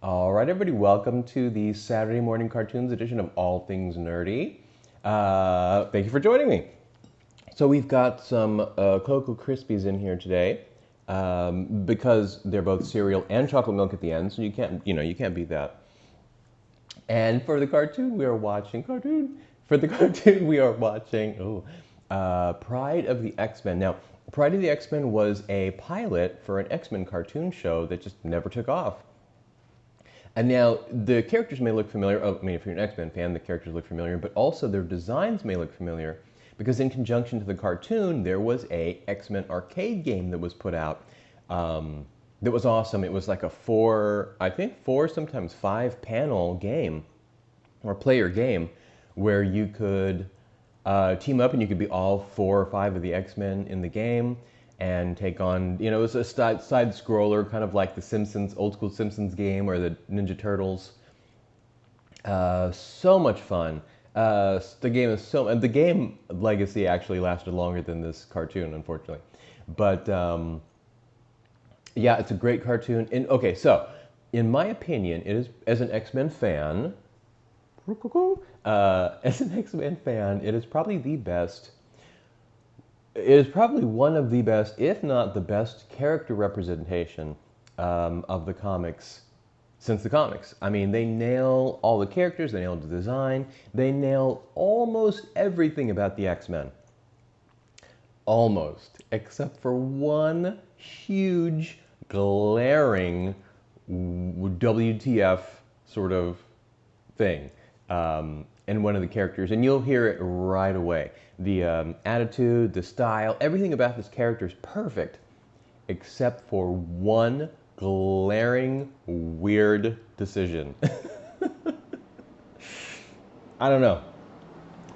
All right, everybody, welcome to the Saturday morning cartoons edition of All Things Nerdy. Thank you for joining me. So we've got some Cocoa Crispies in here today because they're both cereal and chocolate milk at the end, so you can't beat that. And for the cartoon, we are watching Pryde of the X-Men. Now, Pryde of the X-Men was a pilot for an X-Men cartoon show that just never took off. And now the characters may look familiar. I mean, if you're an X-Men fan, the characters look familiar, but also their designs may look familiar because in conjunction to the cartoon, there was a X-Men arcade game that was put out that was awesome. It was like a four, sometimes 5 panel game or player game where you could team up and you could be all 4 or 5 of the X-Men in the game and take on, it was a side scroller, kind of like the Simpsons, old school Simpsons game or the Ninja Turtles. So much fun. And the game legacy actually lasted longer than this cartoon, unfortunately. But yeah, it's a great cartoon. And okay, so in my opinion, it is, as an X-Men fan, it is probably the best. It is probably one of the best, if not the best, character representation of the comics since the comics. I mean, they nail all the characters, they nail the design, they nail almost everything about the X-Men. Almost, except for one huge, glaring WTF sort of thing. And one of the characters, and you'll hear it right away. The attitude, the style, everything about this character is perfect, except for one glaring, weird decision. I don't know.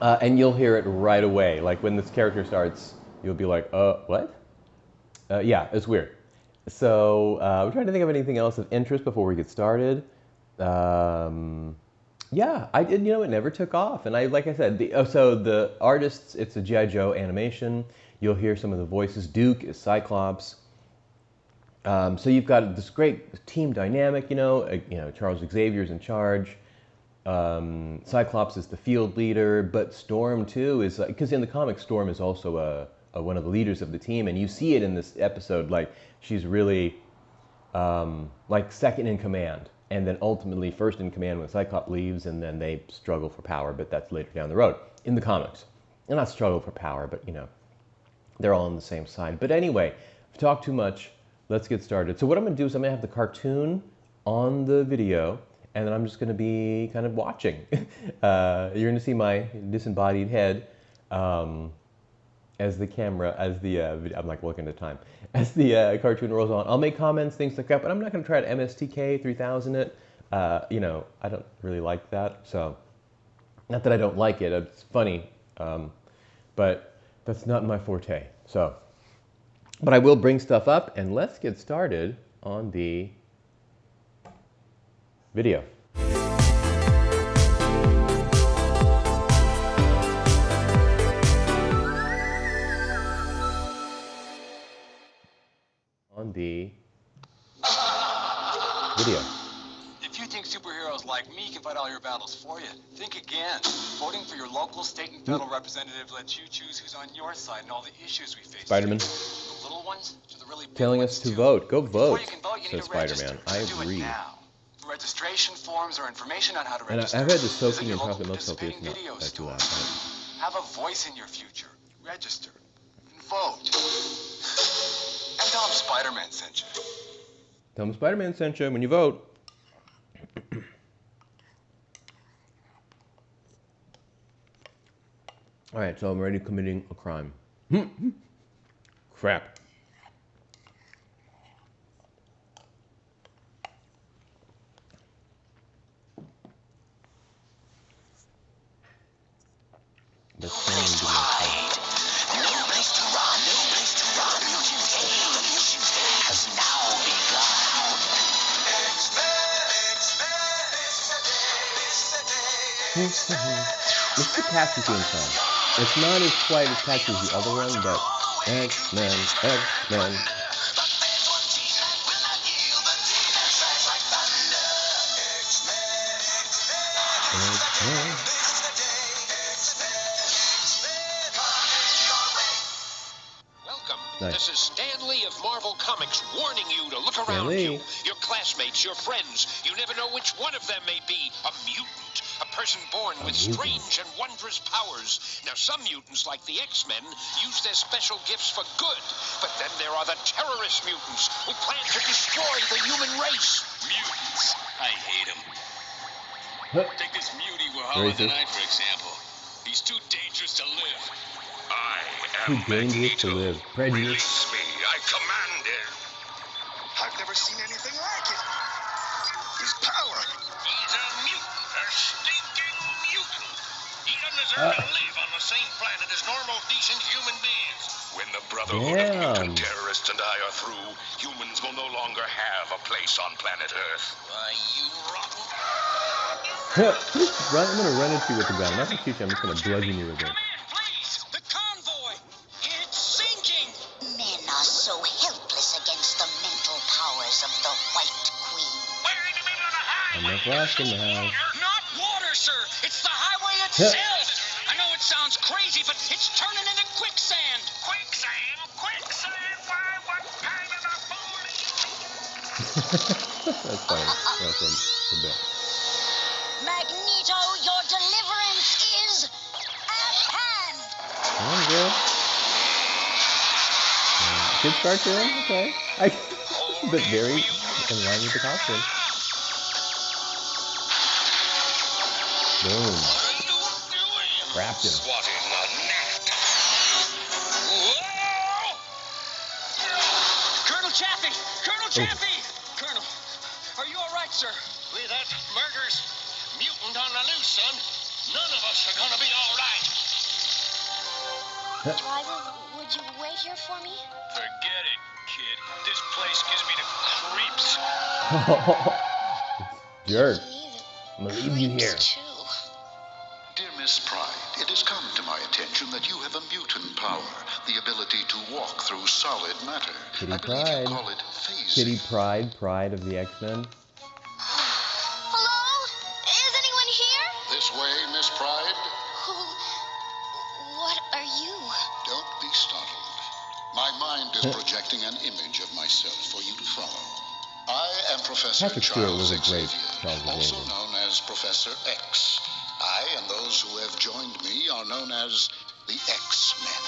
And you'll hear it right away. Like when this character starts, you'll be like, what? Yeah, it's weird. So I'm trying to think of anything else of interest before we get started. Yeah, I did. It never took off, and like I said, so the artists, it's a G.I. Joe animation. You'll hear some of the voices. Duke is Cyclops. So you've got this great team dynamic. Charles Xavier's in charge. Cyclops is the field leader, but Storm too is because in the comics, Storm is also one of the leaders of the team, and you see it in this episode. Like she's really like second in command. And then ultimately first in command when Cyclops leaves, and then they struggle for power, but that's later down the road in the comics. And not struggle for power, but they're all on the same side. But anyway, I've talked too much. Let's get started. So what I'm going to do is I'm going to have the cartoon on the video, and then I'm just going to be kind of watching. You're going to see my disembodied head as the camera, I'm like looking at the time, as the cartoon rolls on. I'll make comments, things like that, but I'm not going to try to MSTK 3000 it. I don't really like that, so, not that I don't like it, it's funny, but that's not my forte, so. But I will bring stuff up, and let's get started on the video. On the video. If you think superheroes like me can fight all your battles for you, think again. Voting for your local, state, and federal representative lets you choose who's on your side and all the issues we face. Spider-Man. The little ones to the really big Telling ones us to too. vote. Go vote, Before you can vote, you says need to register. Spider-Man. I Do agree. it now. Registration forms or information on how to And register. I've had this Visit soaking your in local chocolate milk coffee. It's participating not video that too store. loud. Have a voice in your future. Register. And vote. And tell them Spider-Man sent you. Tell them Spider-Man sent you when you vote. All right, so I'm already committing a crime. Crap. That's Pryde. No place to run, no place to run. Mutants hate, the mutants hate has now begun. It's the catchy theme song. It's not as quite as catchy as the other one, but X-Men, X-Men. Welcome. Nice. This is Stan Lee of Marvel Comics warning you to look around Lee. you. Your classmates, your friends. You never know which one of them may be a mutant. A person born with strange and wondrous powers. Now, some mutants, like the X-Men, use their special gifts for good. But then there are the terrorist mutants who plan to destroy the human race. Mutants. I hate them. Take this mutie we're hauling tonight, for example. He's too dangerous to live. I Too am dangerous to Magneto. live. Prejudice. Release me. I command it. I've never seen anything like it. His power. He's a mutant. A stinking mutant. He doesn't deserve to live on the same planet as normal, decent human beings. When the Brotherhood of Mutant Terrorists and I are through, humans will no longer have a place on planet Earth. Why, you rotten... I'm gonna run into you with the gun. I'm not gonna shoot you. I'm just gonna bludgeon you with it. Come in, please! The convoy! It's sinking! Men are so helpless against the mental powers of the White Queen. We're in the middle of the highway! I'm not blasting the house. Not water, sir! It's the highway itself! I know it sounds crazy, but it's turning into quicksand! Quicksand? Quicksand? Why, what kind of a fool are you? That's funny. That's a bit. Magneto, your deliverance is at hand. Come on, girl. Kids cartoon, okay. But very in line with the costume. Boom. Wrapped him. Swatting a gnat. Colonel Chaffee! Colonel Chaffee! Colonel, are you all right, sir? With that murderous mutant on the loose, son, none of us are gonna be all right. Driver, would you wait here for me? Forget it, kid. This place gives me the creeps. Jerk. Me, I'm gonna leave you here. too. Dear Miss Pryde, it has come to my attention that you have a mutant power, the ability to walk through solid matter. Kitty I believe Pryde. you call it phasing. Kitty Pryde, Pryde of the X-Men. Hello? Is anyone here? This way, Miss Pryde. What are you? Don't be startled. My mind is projecting an image of myself for you to follow. I am Professor Patrick Stewart Charles was a great Xavier, Charles also Xavier. known as Professor X. I and those who have joined me are known as the X-Men.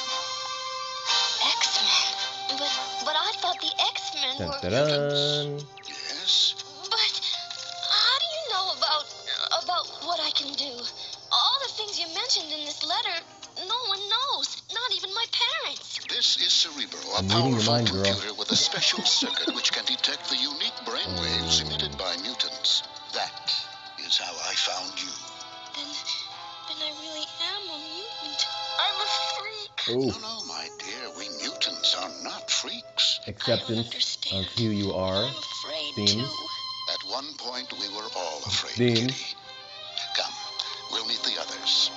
X-Men. But I thought the X-Men Dun, were dun, mutants. dun. Yes? But how do you know about what I can do? All the things you mentioned in this letter, no one knows, not even my parents. This is Cerebro, a I'm reading your powerful mind, girl. computer with a special circuit which can detect the unique brainwaves emitted by mutants. That is how I found you. Then I really am a mutant. I'm a freak. Ooh. No, my dear, we mutants are not freaks. Acceptance understand. of who you are. I'm afraid Themes. too. At one point, we were all afraid, Themes. Kitty. Come, we'll meet the others.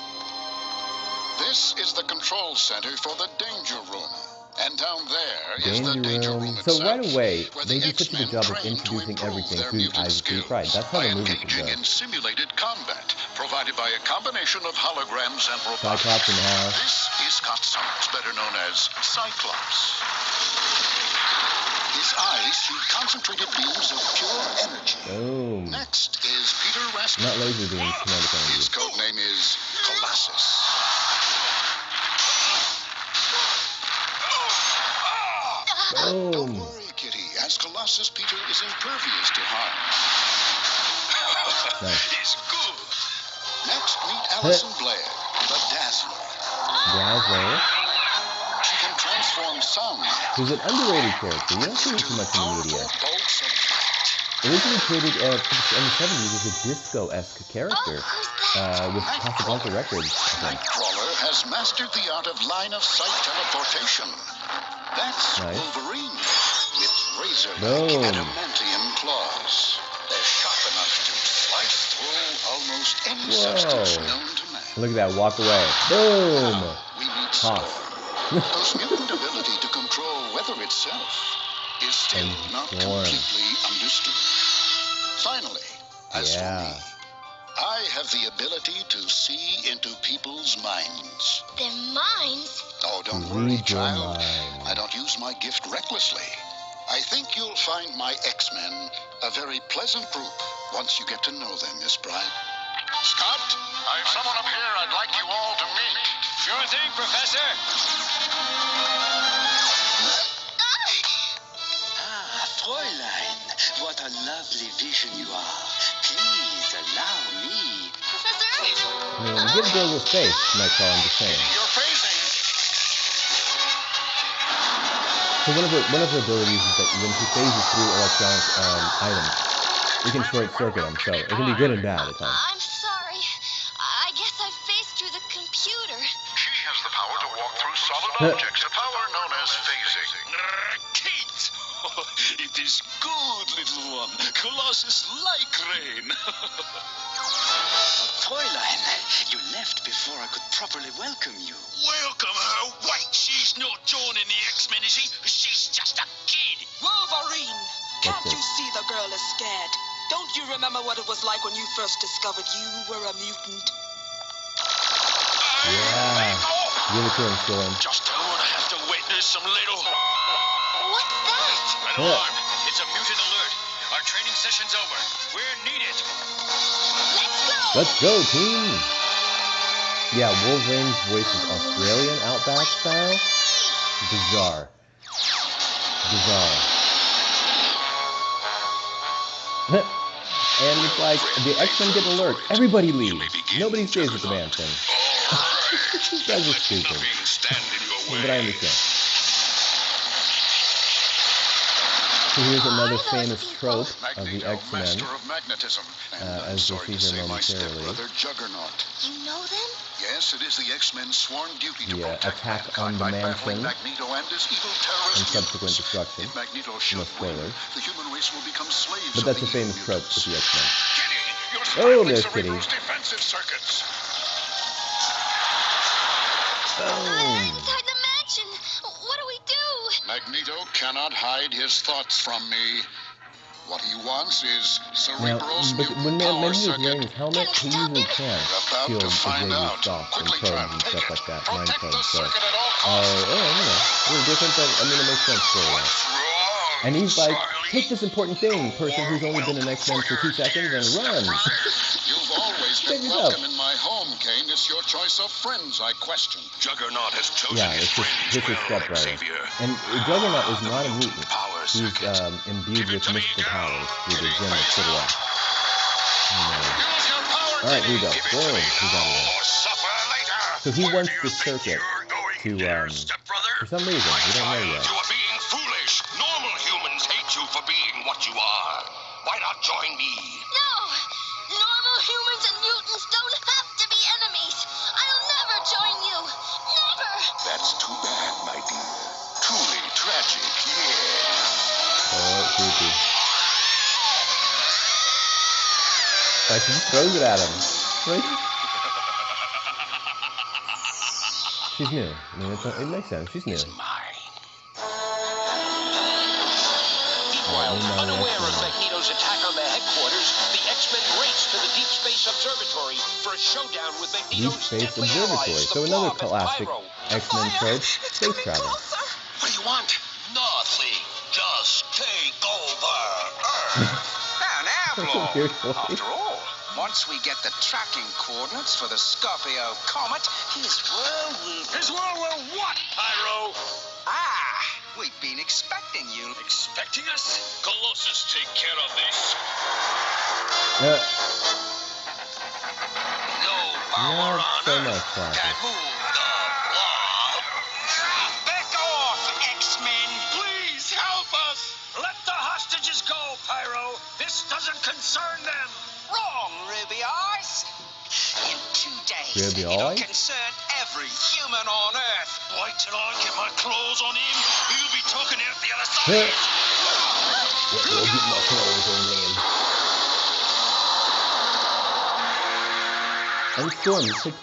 This is the control center for the Danger Room. And down there is the Danger Room itself. So right away, where they the do such a good X-Men job of train to introducing improve everything their through the mutant eyes of Kitty skills Pryde. That's how by the movie should engaging go. in simulated combat, provided by a combination of holograms and robotics. Cyclops in the house. This is Scott Summers, better known as Cyclops. His eyes shoot concentrated beams of pure energy. Boom. Next is Peter Raskin. Not laser beams, kinetic His energy. code name is Colossus. Don't Boom. worry, Kitty. As Colossus, Peter is impervious to harm. Nice. It's good. Next, meet Allison Blair, the Dazzler. Dazzler. She can transform sound Who's an underrated character. You don't see him too much in the powerful media. bolts of light. Originally created in the 70s as a disco-esque character with Casablanca Records, I think. Nightcrawler has mastered the art of line-of-sight teleportation. That's Nice. Wolverine with razor-like Boom. adamantium claws. They're sharp enough to slice through almost any Whoa. substance known to man. Look at that, walk away. Boom. We meet Toss. Storm, whose mutant ability to control weather itself is still And not Storm. completely understood. Finally, as for Yeah. me, I have the ability to see into people's minds. Their minds? Oh, don't To worry, read your child. mind. I don't use my gift recklessly. I think you'll find my X-Men a very pleasant group once you get to know them, Miss Pryde. Scott, I have someone up here I'd like you all to meet. Sure thing, Professor. Fräulein, what a lovely vision you are. Please allow me. Professor? I mean, give girls a space, Nightcrawler, I'm just saying. You're phasing. So one of her abilities is that when she phases through electronic items, it can short circuit them, so it can be good and bad at times. I'm sorry. I guess I phased through the computer. She has the power to walk through solid objects, a power known as phasing. Kate! It is good, little one. Colossus like rain. Fräulein, you left before I could properly welcome you. Welcome her. Wait, she's not joining the X-Men, is she? She's just a kid. Wolverine! Can't That's it. you see the girl is scared? Don't you remember what it was like when you first discovered you were a mutant? Yeah. Give it to him, Storm. Just don't want to have to witness some little... What's that? An alarm. It's a mutant alert. Our training session's over. We're needed. Let's go! Let's go, team! Yeah, Wolverine's voice is Australian Outback style. Bizarre. Bizarre. And it's like, the X-Men get an alert. Everybody leaves. Nobody stays at the damn thing. These guys are stupid. But I understand. So here's another famous trope of the Magneto, X-Men, master of magnetism. And I'm as we'll sorry to see say here my momentarily. stepbrother, Juggernaut. You know them? Yes, it is the X-Men's sworn duty to The protect attack on mankind the by battling mansion Magneto and his evil terrorist and subsequent mutants. destruction. If Magneto No should win, spoilers. the human race will become slaves But of that's the a famous evil trope mutants. with the X-Men. Kitty, you're Oh, stifling there's Kitty. Cerebro's defensive circuits. I'm inside the mansion. What do we do? Magneto cannot hide his thoughts from me. What he wants is Now, Cerebro's but mutant when power Magneto's wearing circuit. his helmet, he usually can About shield to find Xavier's out. thoughts and Quickly, probes Trap, and take stuff it. like that, mind Protect probes. the So, circuit at all costs. a little different, but I mean, it makes sense for that. What's wrong, And he's like, Charlie? take this important thing, person who's only been an X-Men for 2 seconds, and run. You've always Check been this out. welcome in my home, Kane. It's your choice of friends I question. Juggernaut has chosen Yeah, his it's just friends his well, stepbrother. Xavier. And Juggernaut is not a mutant. Power He's circuit. imbued with mystical powers through the gem of Citadel. Use your power, Alright, here we go. Kitty. Give it to Boom, me he's out of there. Or suffer later. So he Where wants do you the think circuit you're going, to, dear stepbrother? for some reason, we don't know yet. You are being foolish. Normal humans hate you for being what you are. Why not join me? No! Normal humans and mutants don't have to be enemies. I'll never join you. Never! That's too bad, my dear. Truly tragic, yes. Oh, creepy. Like, she just throws it at him. Like, she's new. I mean, it makes sense. She's new. Mine. Oh, no, Unaware that's of not. Magneto's attack on their headquarters, the X-Men race to the Deep Space Observatory for a showdown with Deep Magneto's Space deadly Observatory. allies, So the another Blob and classic Pyro. X-Men trope, space travel. What do you want? Nothing. Just take over Earth. That's a weird voice. After all, once we get the tracking coordinates for the Scorpio comet, his world will... His world will what, Pyro? Ah, we've been expecting you. Expecting us? Colossus take care of this. No power Not on so Earth much, Parker. can move the Blob. Back off, X-Men! Please help us. Let the hostages go, Pyro. This doesn't concern them. Wrong, Ruby Eyes. In 2 days, Ruby it'll Eyes? concern every human on Earth. Wait till I get my claws on him. He'll be talking out the other side. We'll get my clothes on him. And Storm, just take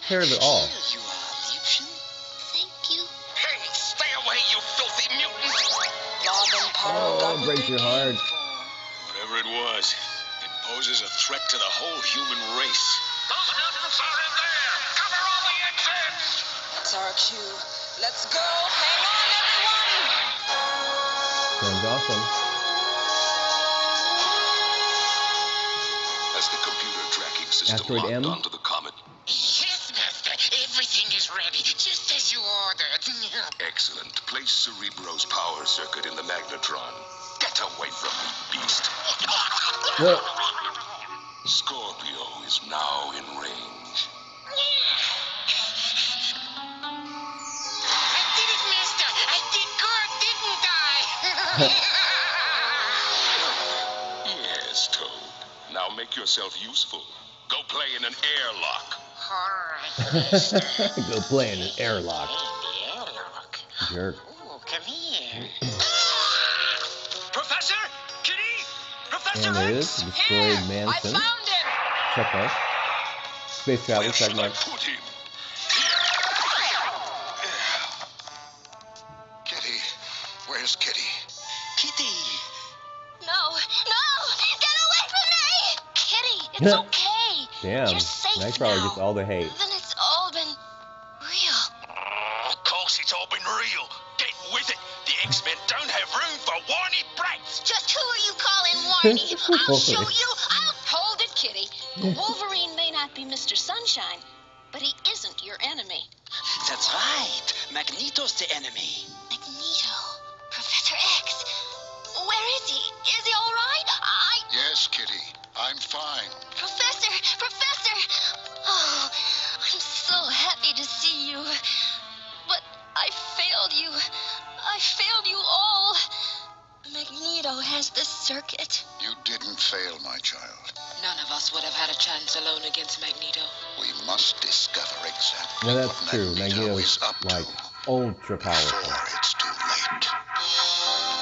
care of it all. You are Egyptian? Thank you. Hey, stay away, you filthy mutant. Love and power Oh, got what breaks they your came heart. for. Whatever it was, it poses a threat to the whole human race. Those mutants are in there! Cover all the exits! That's our cue. Let's go! Hang on, everyone! Sounds awesome. As the computer tracking system Asteroid locked M? onto the comet. Yes, Master. Everything is ready, just as you ordered. Excellent. Place Cerebro's power circuit in the magnetron. Get away from me, beast. Well, Scorpio is now in range. I did it, Master. I did good, didn't I? Yes, Toad. Now make yourself useful. Go play in an airlock. All right, Master. go play in an airlock. The airlock. Jerk. Ooh, come here. Professor? Kitty? Professor And there it X? is. Destroyed I Manson. found him! Check mark. Space travel. Where Check should I mark. put him? Kitty, where's Kitty? Kitty. No, get away from me! Kitty, it's okay. Damn. You're safe Nightcrawler now. gets all the hate. Then it's all been real. Of course it's all been real. Get with it. The X-Men don't have room for whiny brats. Just who are you calling whiny? I'll show Wolverine. you. Hold it, Kitty. Wolverine may not be Mr. Sunshine, but he isn't your enemy. That's right. Magneto's the enemy. Magneto, Professor X. Where is he? Is he all right? Yes, Kitty. I'm fine. Professor! Oh, I'm so happy to see you. But I failed you. I failed you all. Magneto has the circuit. You didn't fail, my child. None of us would have had a chance alone against Magneto. We must discover exactly No, what that's true. Magneto Magneto's is up like to ultra powerful. before it's too late.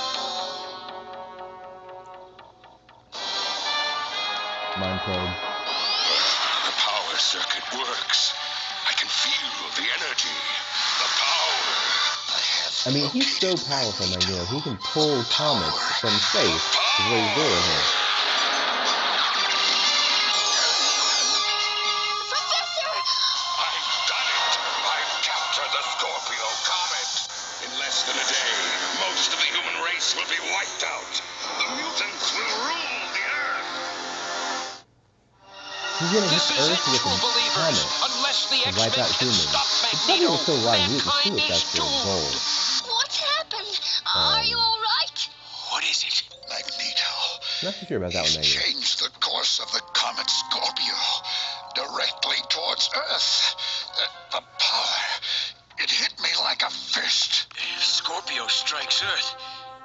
Mind probe. The power circuit works. I can feel the energy, the power. I mean, he's so powerful, Magneto. He can pull comets from space. Is what he's doing here. Professor! I've done it! I've captured the Scorpio comet! In less than a day, most of the human race will be wiped out. The mutants will rule the Earth. He's gonna hit This is Earth it, with true a believers. comet Unless the to wipe X-Men out can humans. stop It's probably Magneto, gonna kill a lot of mutants too mankind if is that's their goal. doomed. What's happened? Are you all right? What is it? Magneto. Not too sure about that one, He's Magneto. changed the course of the comet Scorpio directly towards Earth. The power. It hit me like a fist. If Scorpio strikes Earth,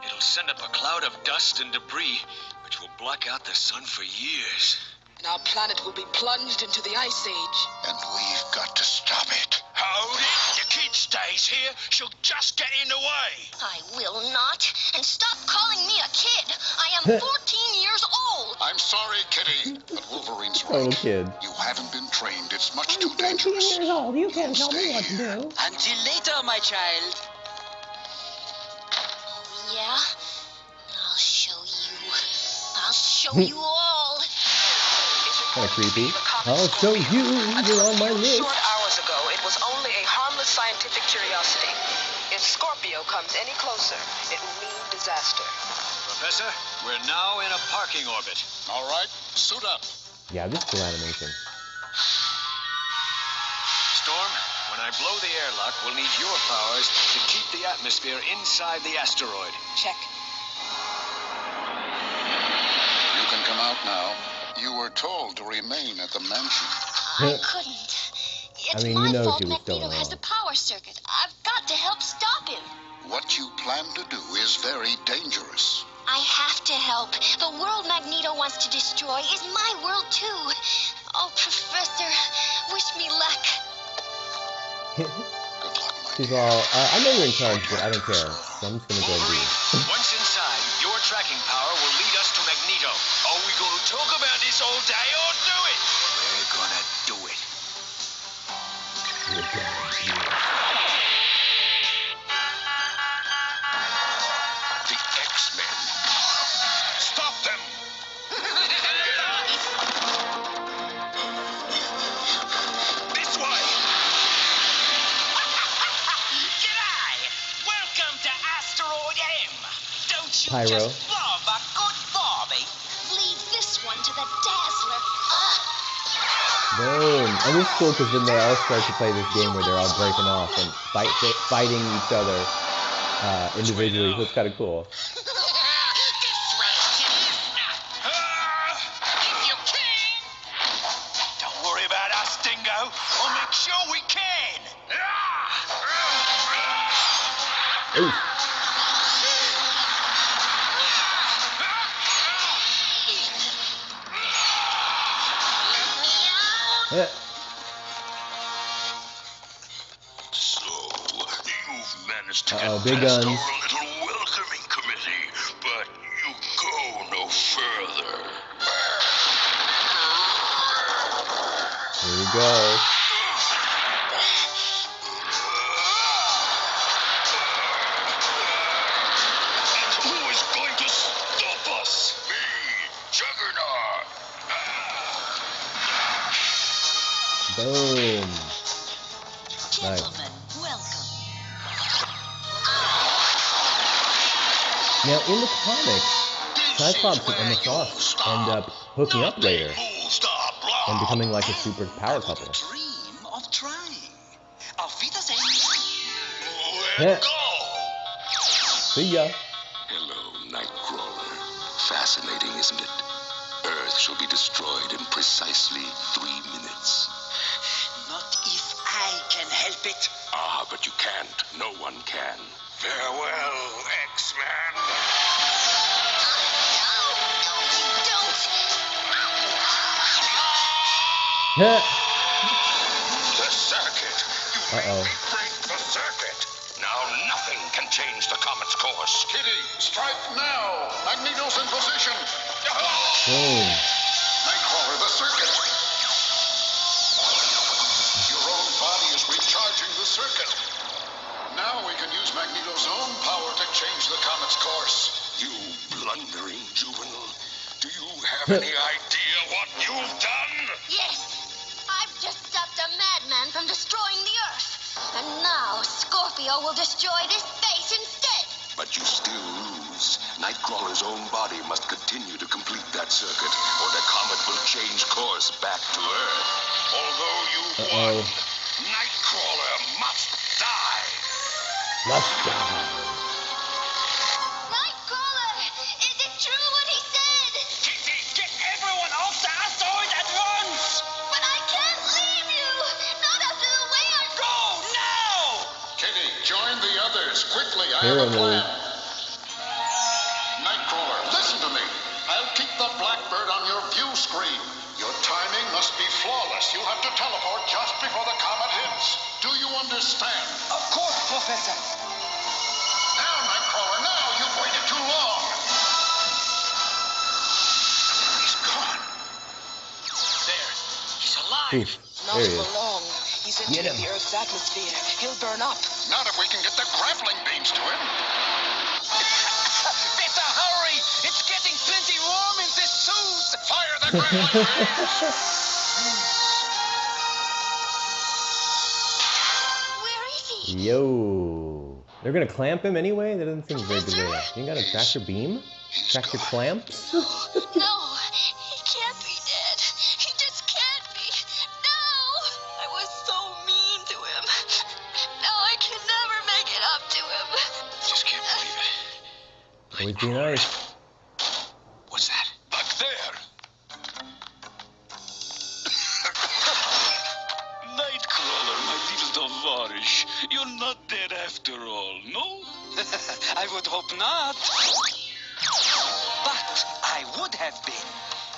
it'll send up a cloud of dust and debris, which will block out the sun for years. And our planet will be plunged into the Ice Age. And we've got to stop it. Hold it! The kid stays here. She'll just get in the way. I will not. And stop calling me a kid. I am 14 years old. I'm sorry, Kitty, but Wolverine's Total right. kid. You haven't been trained. It's much too dangerous. old. You can't tell me what to do. Until later, my child. Oh, yeah? I'll show you. I'll show you all. Kind of creepy. I'll show you. You're on my list. Short hours ago, it was only a harmless scientific curiosity. If Scorpio comes any closer, it will mean disaster. Professor, we're now in a parking orbit. All right, suit up. Yeah, this is cool animation. Storm, when I blow the airlock, we'll need your powers to keep the atmosphere inside the asteroid. Check. You can come out now. You were told to remain at the mansion. I couldn't. It's I mean, my you know fault she was still Magneto has wrong. the power circuit. I've got to help stop him. What you plan to do is very dangerous. I have to help. The world Magneto wants to destroy is my world, too. Oh, Professor, wish me luck. Good luck, my She's dear. all, I know you're in charge, but I don't care. So I'm just gonna go and do it. Once inside, your tracking power will lead us to Magneto. Are we going to talk about this all day or do it? We're gonna do it. The X-Men. Stop them! If pyro. Just love a good Barbie. Leave this one to the Dazzler. Boom. And it's cool because then they all start to play this game where they're all breaking off and fighting each other individually. So it's kind of cool. This way, kiddies. If you can. Don't worry about us, Dingo. I'll make sure we can. Ooh. Yeah. So, you've managed to Uh-oh, get big past guns. our little welcoming committee, but you go no further. Here we go. And who is going to stop us? Me, Juggernaut. Boom. Nice. Gentlemen, welcome. Now, in the comics, Cyclops and Emma Frost end up hooking up later and becoming like a super power couple. Dream of trying. Auf Wiedersehen. Yeah. See ya. Hello, Nightcrawler. Fascinating, isn't it? Earth shall be destroyed in precisely 3 minutes. Not if I can help it. Ah, but you can't. No one can. Farewell, X-Man. Huh. The circuit. You Uh-oh. made me break the circuit. Now nothing can change the comet's course. Kitty, strike now! Magneto's in position! Boom. Nightcrawler, the circuit! Your own body is recharging the circuit. Now we can use Magneto's own power to change the comet's course. You blundering juvenile. Do you have any idea what you've done? Yes, I've just stopped a madman from destroying the Earth. And now Scorpio will destroy this base instead. But you still lose. Nightcrawler's own body must continue to complete that circuit, or the comet will change course back to Earth. Although you Uh-oh. won, Nightcrawler must die. Let's go. Nightcrawler, is it true what he said? Kitty, get everyone off the asteroid at once. But I can't leave you. Not after the way I... Go now. Kitty, join the others. Quickly, I Hero have a plan. move. Nightcrawler, listen to me. I'll keep the Blackbird on your view screen. Your timing must be flawless. You'll have to teleport just before the comet hits. Do you understand? Of course, Professor. Now, Nightcrawler, now! You've waited too long! He's gone. There, he's alive. Oof. Not There he for is. long. He's Get entering him. the Earth's atmosphere. He'll burn up. Not if we can get the grappling beams to him. Better hurry. It's getting plenty warm in this suit. Fire the grappling beams! Where is he? Yo. They're gonna clamp him anyway? That doesn't seem very good. You got a tractor beam? Tractor clamps? No, he can't be dead. He just can't be. No! I was so mean to him. Now I can never make it up to him. Just can't believe it. Always be nice. What's that? Back there. Nightcrawler, my little Tovarish. You're not dead after all, no? I would hope not. But I would have been,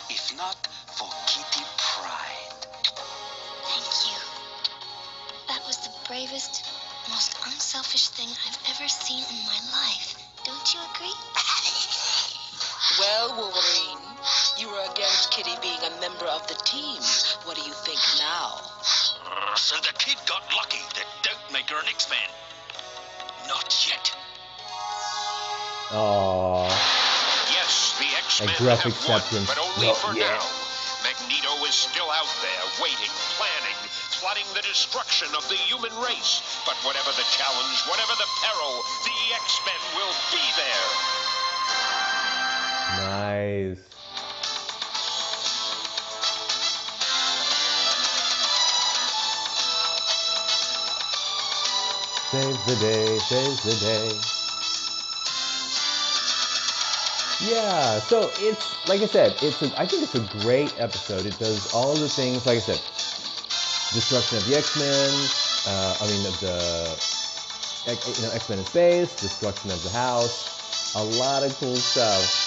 if not for Kitty Pryde. Thank you. That was the bravest, most unselfish thing I've ever seen in my life. Don't you agree? Well, Wolverine, you were against Kitty being a member of the team. What do you think now? So the kid got lucky. That don't make her an X-Man. Not yet. Aww. Yes, the X-Men A gruff have acceptance. won, but only Not for yet. now. Magneto is still out there, waiting, planning, plotting the destruction of the human race. But whatever the challenge, whatever the peril, the X-Men will be there. Nice. Saves the day, saves the day. Yeah, so it's, like I said, I think it's a great episode. It does all of the things, like I said, destruction of the X-Men, of the X-Men in space, destruction of the house, a lot of cool stuff.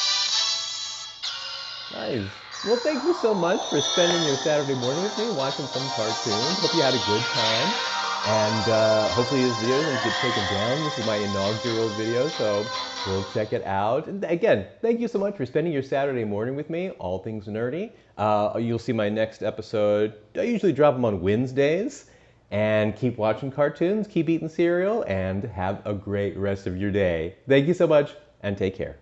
Nice. Well, thank you so much for spending your Saturday morning with me, watching some cartoons. Hope you had a good time. And hopefully this video doesn't get taken down. This is my inaugural video, so we'll check it out. And again, thank you so much for spending your Saturday morning with me, all things nerdy. You'll see my next episode. I usually drop them on Wednesdays. And keep watching cartoons, keep eating cereal, and have a great rest of your day. Thank you so much, and take care.